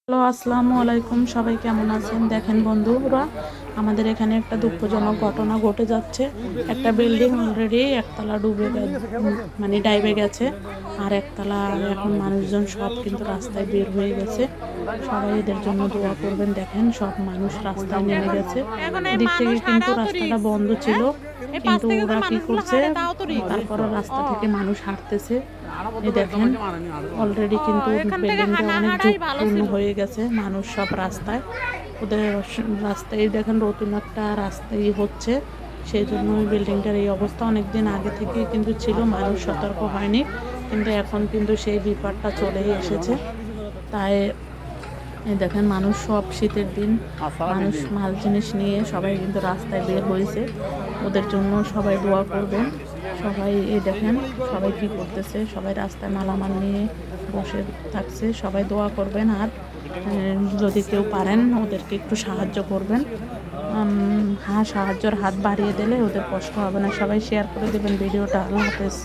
Hello, আসসালামু আলাইকুম। সবাই কেমন আছেন? দেখেন বন্ধুরা, আমাদের এখানে একটা দুঃখজনক ঘটনা ঘটে যাচ্ছে। একটা বিল্ডিং অলরেডি একতলা মানে ডাইবে গেছে, আর একতলা এখন মানুষজন সব কিন্তু রাস্তায় বের হয়ে গেছে। সবাই এদের জন্য দোয়া করবেন। দেখেন সব মানুষ রাস্তায় নেমে গেছে। এদিক থেকে কিন্তু রাস্তাটা বন্ধ ছিল, কিন্তু ওরা কি করছে, তারপরও রাস্তা থেকে মানুষ হাঁটতেছে। এই দেখেন অলরেডি কিন্তু বিল্ডিংটা অনেক ঝুঁকিপূর্ণ হয়ে গেছে, মানুষ সব রাস্তায়। ওদের রাস্তায় দেখেন নতুন একটা রাস্তায় হচ্ছে, সেই জন্য ওই বিল্ডিংটার এই অবস্থা। অনেক দিন আগে থেকে কিন্তু ছিল, মানুষ সতর্ক হয়নি, কিন্তু এখন কিন্তু সেই বিপদটা চলেই এসেছে। তাই এই দেখেন মানুষ সব শীতের দিন মানুষ মাল জিনিস নিয়ে সবাই কিন্তু রাস্তায় বের হয়েছে। ওদের জন্য সবাই দোয়া করবেন। সবাই এই দেখেন সবাই কি করতেছে, সবাই রাস্তায় মালামাল নিয়ে বসে থাকছে। সবাই দোয়া করবেন, আর যদি কেউ পারেন ওদেরকে একটু সাহায্য করবেন। সাহায্যের হাত বাড়িয়ে দিলে ওদের কষ্ট হবে না। সবাই শেয়ার করে দেবেন ভিডিওটা। আল্লাহ হাফেজ।